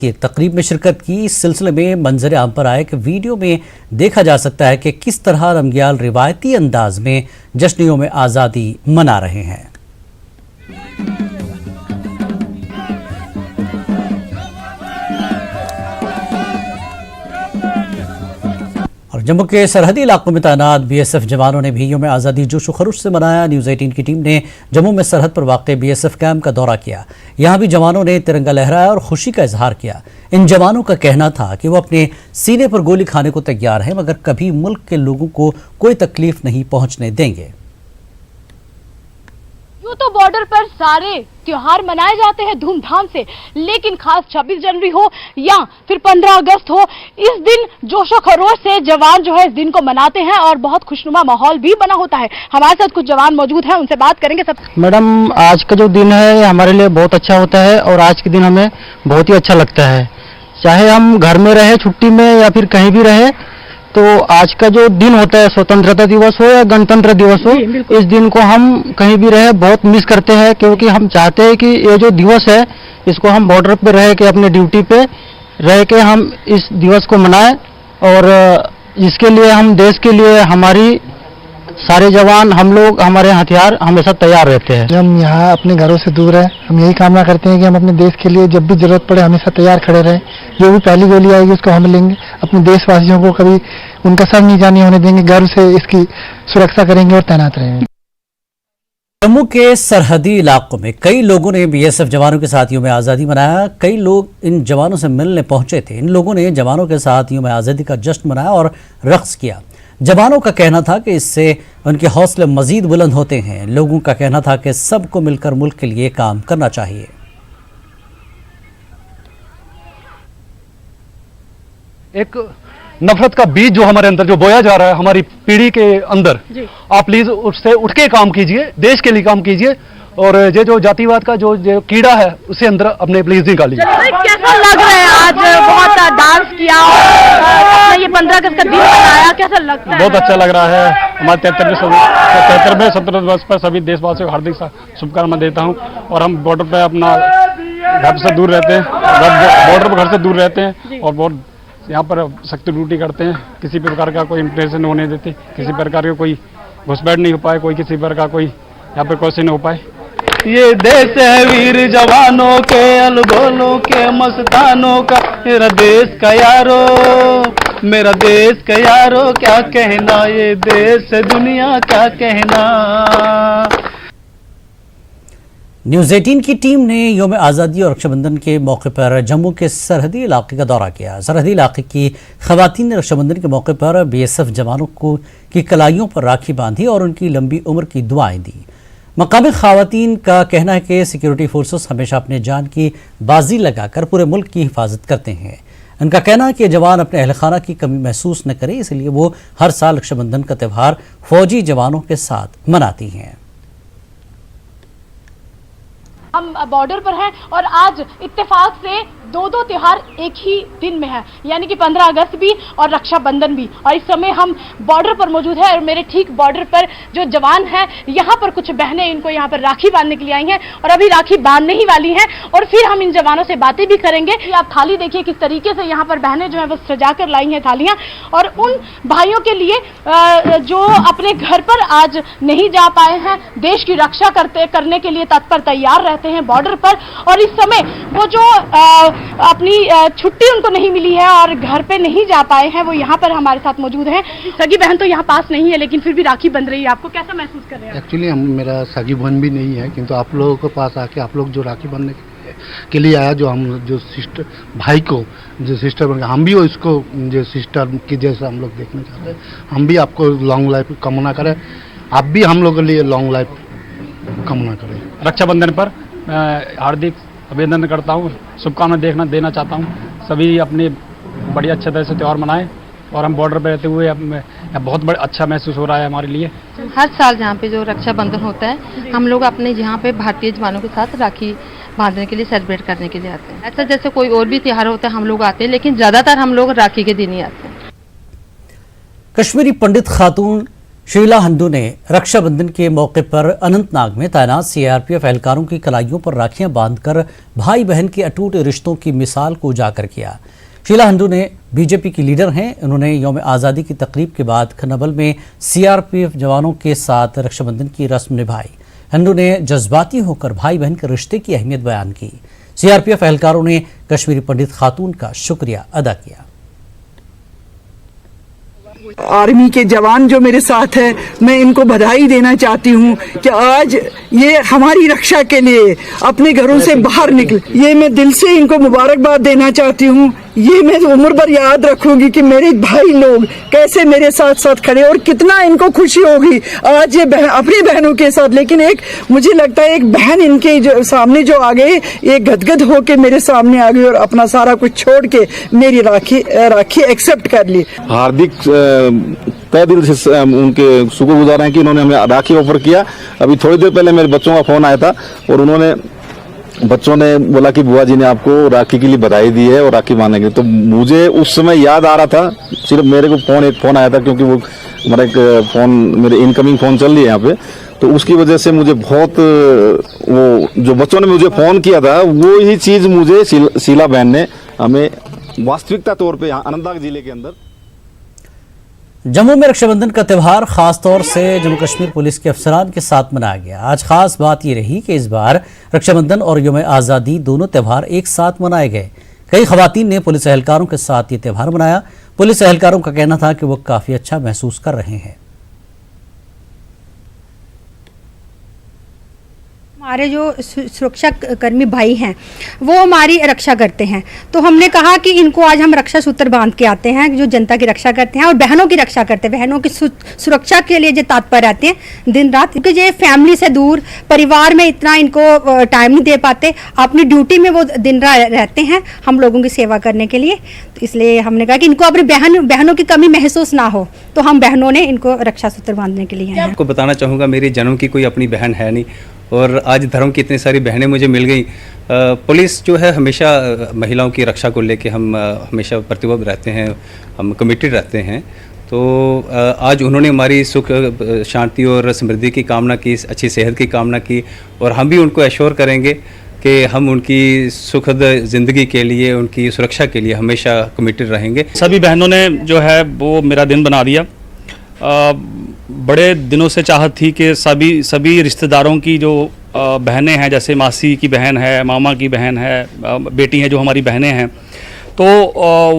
की तकरीब में शिरकत की। इस सिलसिले में मंजर आम पर आए कि वीडियो में देखा जा सकता है कि किस तरह रमग्याल रिवायती अंदाज में जश्न यौम आज़ादी मना रहे हैं। और जम्मू के सरहदी इलाकों में तैनात बीएसएफ जवानों ने भी यौम आज़ादी जोश व खरोश से मनाया। न्यूज़ 18 की टीम ने जम्मू में सरहद पर वाक़ बीएसएफ कैंप का दौरा किया। यहाँ भी जवानों ने तिरंगा लहराया और खुशी का इजहार किया। इन जवानों का कहना था कि वो अपने सीने पर गोली खाने को तैयार हैं, मगर कभी मुल्क के लोगों को कोई तकलीफ नहीं पहुंचने देंगे। तो बॉर्डर पर सारे त्योहार मनाए जाते हैं धूमधाम से, लेकिन खास 26 जनवरी हो या फिर 15 अगस्त हो, इस दिन जोशो खरोश से जवान जो है इस दिन को मनाते हैं और बहुत खुशनुमा माहौल भी बना होता है। हमारे साथ कुछ जवान मौजूद हैं, उनसे बात करेंगे। सब मैडम, आज का जो दिन है हमारे लिए बहुत अच्छा होता है और आज के दिन हमें बहुत ही अच्छा लगता है। चाहे हम घर में रहे छुट्टी में या फिर कहीं भी रहे, तो आज का जो दिन होता है स्वतंत्रता दिवस हो या गणतंत्र दिवस हो, इस दिन को हम कहीं भी रहे बहुत मिस करते हैं, क्योंकि हम चाहते हैं कि ये जो दिवस है इसको हम बॉर्डर पे रह के अपने ड्यूटी पे रह के हम इस दिवस को मनाएं और इसके लिए हम देश के लिए हमारी सारे जवान, हम लोग, हमारे हथियार हमेशा तैयार रहते हैं। हम यहाँ अपने घरों से दूर हैं, हम यही कामना करते हैं कि हम अपने देश के लिए जब भी जरूरत पड़े हमेशा तैयार खड़े रहें। जो भी पहली गोली आएगी उसको हम लेंगे, अपने देशवासियों को कभी उनका सर नीचा नहीं होने देंगे, गर्व से इसकी सुरक्षा करेंगे और तैनात रहेंगे। जम्मू के सरहदी इलाकों में कई लोगों ने बीएसएफ जवानों के साथ यौम आज़ादी मनाया। कई लोग इन जवानों से मिलने पहुंचे थे। इन लोगों ने जवानों के साथ यौम आज़ादी का जश्न मनाया और रक्स किया। जवानों का कहना था कि इससे उनके हौसले मजीद बुलंद होते हैं। लोगों का कहना था कि सबको मिलकर मुल्क के लिए काम करना चाहिए। एक नफरत का बीज जो हमारे अंदर जो बोया जा रहा है हमारी पीढ़ी के अंदर, आप प्लीज उससे उठ के काम कीजिए, देश के लिए काम कीजिए और ये जो जातिवाद का जो कीड़ा है उसे अंदर अपने प्लीज निकालिए। कैसा लग रहा है? आज बहुत डांस किया और ये 15 अगस्त का दिन मनाया, कैसा लगता है? बहुत अच्छा लग रहा है। हमारे 73वें स्वतंत्रता दिवस पर सभी देशवासियों को हार्दिक शुभकामनाएं देता हूँ। और हम बॉर्डर पे अपना घर से दूर रहते हैं, बॉर्डर पर घर से दूर रहते हैं और बहुत यहाँ पर सख्त ड्यूटी करते हैं। किसी प्रकार का कोई इंप्रेशन होने देते, किसी प्रकार का कोई घुसपैठ नहीं हो पाए, कोई किसी प्रकार का कोई यहाँ पर क्वेश्चन हो पाए। ये देश है वीर जवानों के, अलगोलों के मस्तानों का, मेरा देश का यारो, मेरा देश का यारो, क्या कहना, ये देश है दुनिया क्या कहना। न्यूज़ 18 की टीम ने यौम आज़ादी और रक्षाबंधन के मौके पर जम्मू के सरहदी इलाके का दौरा किया। सरहदी इलाके की खवातीन ने रक्षाबंधन के मौके पर बीएसएफ जवानों की कलाइयों पर राखी बांधी और उनकी लंबी उम्र की दुआएं दी। मकामी खवातीन का कहना है कि सिक्योरिटी फोर्सेस हमेशा अपने जान की बाजी लगाकर पूरे मुल्क की हिफाजत करते हैं। उनका कहना है कि जवान अपने अहल खाना की कमी महसूस न करें, इसलिए वो हर साल रक्षाबंधन का त्यौहार फौजी जवानों के साथ मनाती हैं। हम बॉर्डर पर हैं और आज इत्तेफाक से दो त्योहार एक ही दिन में है, यानी कि 15 अगस्त भी और रक्षाबंधन भी। और इस समय हम बॉर्डर पर मौजूद है और मेरे ठीक बॉर्डर पर जो जवान हैं, यहाँ पर कुछ बहनें इनको यहाँ पर राखी बांधने के लिए आई हैं और अभी राखी बांधने ही वाली हैं और फिर हम इन जवानों से बातें भी करेंगे। आप थाली देखिए किस तरीके से यहाँ पर बहनें जो है वो सजा कर लाई हैं थालियाँ, और उन भाइयों के लिए जो अपने घर पर आज नहीं जा पाए हैं, देश की रक्षा करने के लिए तत्पर तैयार रहते हैं बॉर्डर पर। और इस समय वो जो अपनी छुट्टी उनको नहीं मिली है और घर पे नहीं जा पाए हैं, वो यहाँ पर हमारे साथ मौजूद हैं। सगी बहन तो यहाँ पास नहीं है, लेकिन फिर भी राखी बंध रही है, आपको कैसा महसूस कर रहे हैं? एक्चुअली मेरा सगी बहन भी नहीं है, किंतु आप लोगों के पास आके आप लोग जो राखी बांधने के लिए आया, जो सिस्टर भाई को जो सिस्टर बन, हम भी इसको जो सिस्टर की जैसा हम लोग देखना चाहते हैं। हम भी आपको लॉन्ग लाइफ कामना करें, आप भी हम लोग के लिए लॉन्ग लाइफ कामना करें। रक्षाबंधन पर हार्दिक अभिनंदन करता हूँ, शुभकामनाएं देना चाहता हूँ। सभी अपने बड़ी अच्छे तरह से त्यौहार मनाएं और हम बॉर्डर पर रहते हुए बहुत बड़ा अच्छा महसूस हो रहा है हमारे लिए। हर साल जहाँ पे जो रक्षाबंधन होता है, हम लोग अपने यहाँ पे भारतीय जवानों के साथ राखी बांधने के लिए, सेलिब्रेट करने के लिए आते हैं। ऐसा जैसे कोई और भी त्यौहार होता है हम लोग आते हैं, लेकिन ज़्यादातर हम लोग राखी के दिन ही आते हैं। कश्मीरी पंडित खातून शीला हंडू ने रक्षाबंधन के मौके पर अनंतनाग में तैनात सीआरपीएफ एहलकारों की कलाइयों पर राखियां बांधकर भाई बहन के अटूट रिश्तों की मिसाल को उजागर किया। शीला हंडू ने बीजेपी की लीडर हैं। उन्होंने यौम आज़ादी की तकरीब के बाद खन्नाबल में सीआरपीएफ जवानों के साथ रक्षाबंधन की रस्म निभाई। हंडू ने जज्बाती होकर भाई बहन के रिश्ते की अहमियत बयान की। सीआरपीएफ एहलकारों ने कश्मीरी पंडित खातून का शुक्रिया अदा किया। आर्मी के जवान जो मेरे साथ है, मैं इनको बधाई देना चाहती हूँ कि आज ये हमारी रक्षा के लिए अपने घरों से बाहर निकले। ये मैं दिल से इनको मुबारकबाद देना चाहती हूँ। ये मैं उम्र भर याद रखूंगी कि मेरे भाई लोग कैसे मेरे साथ साथ खड़े और कितना इनको खुशी होगी आज ये अपनी बहनों के साथ। लेकिन एक मुझे लगता है एक बहन इनके जो सामने जो आ गए, ये गदगद होके मेरे सामने आ गई और अपना सारा कुछ छोड़ के मेरी राखी एक्सेप्ट कर ली। हार्दिक तहे दिल से उनके शुक्रगुजार हैं कि उन्होंने हमें राखी ऑफर किया। अभी थोड़ी देर पहले मेरे बच्चों का फोन आया था और बच्चों ने बोला कि बुआ जी ने आपको राखी के लिए बधाई दी है और राखी बांधने के लिए। तो मुझे उस समय याद आ रहा था, सिर्फ मेरे को एक फोन आया था क्योंकि वो हमारा एक फोन मेरे इनकमिंग फोन चल रही है यहाँ पे, तो उसकी वजह से मुझे बहुत वो जो बच्चों ने मुझे फोन किया था वो ही चीज मुझे शीला बहन ने हमें वास्तविकता तौर पे यहाँ अनंतनाग जिले के अंदर। जम्मू में रक्षाबंधन का त्यौहार खास तौर से जम्मू कश्मीर पुलिस के अफसरान के साथ मनाया गया। आज खास बात ये रही कि इस बार रक्षाबंधन और यौम आज़ादी दोनों त्यौहार एक साथ मनाए गए। कई खवातीन ने पुलिस एहलकारों के साथ ये त्यौहार मनाया। पुलिस एहलकारों का कहना था कि वो काफी अच्छा महसूस कर रहे हैं। हमारे जो सुरक्षा कर्मी भाई हैं वो हमारी रक्षा करते हैं, तो हमने कहा कि इनको आज हम रक्षा सूत्र बांध के आते हैं जो जनता की रक्षा करते हैं और बहनों की रक्षा करते हैं। बहनों की सुरक्षा के लिए जो तत्पर रहते हैं दिन रात, क्योंकि ये फैमिली से दूर, परिवार में इतना इनको टाइम नहीं दे पाते, अपनी ड्यूटी में वो दिन रात रहते हैं हम लोगों की सेवा करने के लिए। तो इसलिए हमने कहा कि इनको अपनी बहनों की कमी महसूस ना हो, तो हम बहनों ने इनको रक्षा सूत्र बांधने के लिए। आपको बताना चाहूँगा मेरे जन्म की कोई अपनी बहन है नहीं और आज धर्म की इतनी सारी बहनें मुझे मिल गई। पुलिस जो है हमेशा महिलाओं की रक्षा को लेके हम हमेशा प्रतिबद्ध रहते हैं, हम कमिटेड रहते हैं। तो आज उन्होंने हमारी सुख शांति और समृद्धि की कामना की, अच्छी सेहत की कामना की और हम भी उनको एश्योर करेंगे कि हम उनकी सुखद ज़िंदगी के लिए, उनकी सुरक्षा के लिए हमेशा कमिटेड रहेंगे। सभी बहनों ने जो है वो मेरा दिन बना दिया। बड़े दिनों से चाहत थी कि सभी रिश्तेदारों की जो बहनें हैं, जैसे मासी की बहन है, मामा की बहन है, बेटी हैं जो हमारी बहनें हैं, तो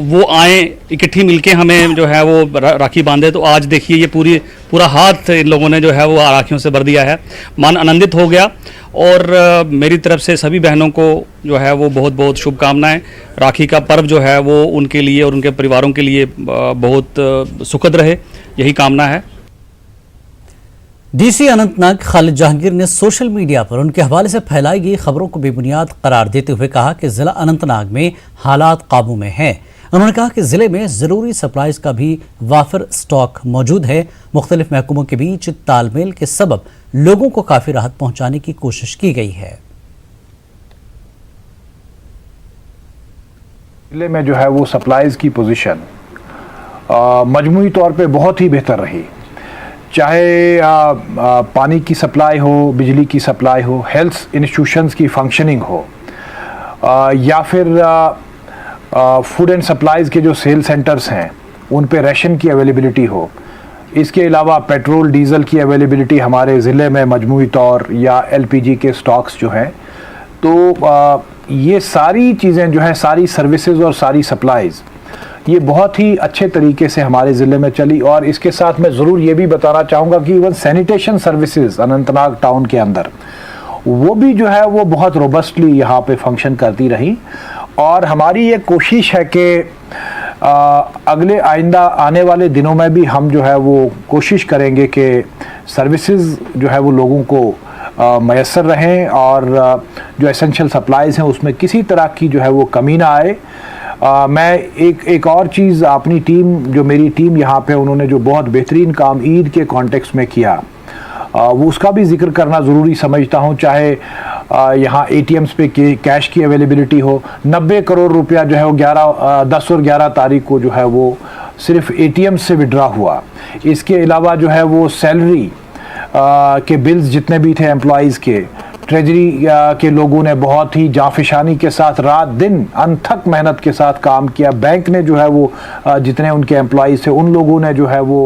वो आएँ इकट्ठी मिलके हमें जो है वो राखी बांधे। तो आज देखिए ये पूरा हाथ इन लोगों ने जो है वो राखियों से भर दिया है। मन आनंदित हो गया और मेरी तरफ से सभी बहनों को जो है वो बहुत बहुत शुभकामनाएं। राखी का पर्व जो है वो उनके लिए और उनके परिवारों के लिए बहुत सुखद रहे, यही कामना है। डीसी अनंतनाग खालिद जहांगीर ने सोशल मीडिया पर उनके हवाले से फैलाई गई खबरों को बेबुनियाद करार देते हुए कहा कि जिला अनंतनाग में हालात काबू में हैं। उन्होंने कहा कि जिले में जरूरी सप्लाईज का भी वाफिर स्टॉक मौजूद है। मुख्तलिफ महकमों के बीच तालमेल के सबब लोगों को काफी राहत पहुंचाने की कोशिश की गई है। जिले में जो है वो सप्लाईज की पोजीशन मजमूई तौर पे बहुत ही बेहतर रही, चाहे पानी की सप्लाई हो, बिजली की सप्लाई हो, हेल्थ इंस्टीट्यूशंस की फंक्शनिंग हो, या फिर फूड एंड सप्लाईज के जो सेल सेंटर्स हैं उन पे राशन की अवेलेबिलिटी हो। इसके अलावा पेट्रोल डीजल की अवेलेबिलिटी हमारे ज़िले में मजमूई तौर या एलपीजी के स्टॉक्स जो हैं, तो ये सारी चीज़ें जो है, सारी सर्विसेज और सारी सप्लाईज़ ये बहुत ही अच्छे तरीके से हमारे ज़िले में चली। और इसके साथ मैं ज़रूर ये भी बताना चाहूँगा कि even sanitation services Anantnag town के अंदर वो भी जो है वो बहुत रोबस्टली यहाँ पे फंक्शन करती रही। और हमारी ये कोशिश है कि अगले आइंदा आने वाले दिनों में भी हम जो है वो कोशिश करेंगे कि सर्विसेज जो है वो लोगों को मैसर रहें और जो एसेंशियल सप्लाईज़ हैं उसमें किसी तरह की जो है वो कमी ना आए। मैं एक और चीज़ अपनी टीम, जो मेरी टीम यहाँ पे उन्होंने जो बहुत बेहतरीन काम ईद के कॉन्टेक्स्ट में किया, वो उसका भी जिक्र करना ज़रूरी समझता हूँ। चाहे यहाँ ATMs पे कैश की अवेलेबिलिटी हो, 90 करोड़ रुपया जो है वो 10 और 11 तारीख को जो है वो सिर्फ एटीएम से विड्रॉ हुआ। इसके अलावा जो है वो सैलरी के बिल्स जितने भी थे एम्प्लॉयज़ के, ट्रेजरी के लोगों ने बहुत ही जाफिशानी के साथ रात दिन अनथक मेहनत के साथ काम किया। बैंक ने जो है वो जितने उनके एम्प्लॉयज़ थे उन लोगों ने जो है वो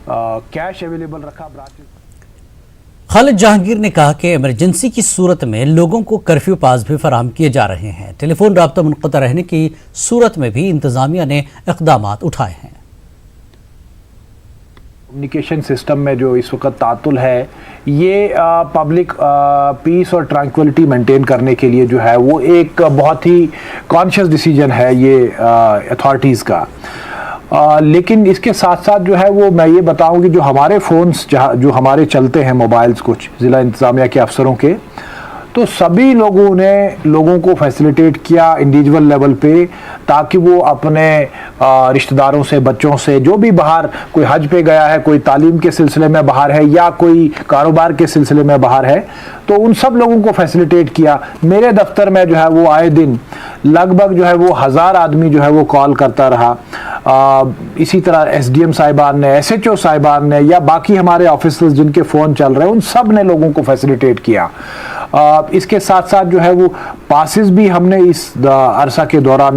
कैश अवेलेबल रखा। खालिद जहांगीर ने कहा कि इमरजेंसी की सूरत में लोगों को कर्फ्यू पास भी फराहम किए जा रहे हैं। टेलीफोन राब्ता मुनक़ता रहने की सूरत में भी इंतजामिया ने इक़दाम उठाए हैं। कम्युनिकेशन सिस्टम में जो इस वक्त तातुल है, ये पब्लिक पीस और ट्रैंक्विलिटी मेंटेन करने के लिए जो है वो एक बहुत ही कॉन्शियस डिसीजन है ये अथॉरिटीज़ का। लेकिन इसके साथ साथ जो है वो मैं ये बताऊं कि जो हमारे फ़ोन्स जो हमारे चलते हैं मोबाइल्स कुछ ज़िला इंतज़ामिया के अफसरों के, तो सभी लोगों ने लोगों को फैसिलिटेट किया इंडिविजुअल लेवल पे, ताकि वो अपने रिश्तेदारों से, बच्चों से, जो भी बाहर कोई हज पे गया है, कोई तालीम के सिलसिले में बाहर है या कोई कारोबार के सिलसिले में बाहर है, तो उन सब लोगों को फैसिलिटेट किया। मेरे दफ्तर में जो है वो आए दिन लगभग जो है वो 1000 आदमी जो है वो कॉल करता रहा। इसी तरह SDM साहिबान ने, SHO साहिबान ने या बाकी हमारे ऑफिसर्स जिनके फ़ोन चल रहे हैं, उन सब ने लोगों को फैसिलिटेट किया। इसके साथ साथ जो है वो पासिस भी हमने इस अरसा के दौरान जो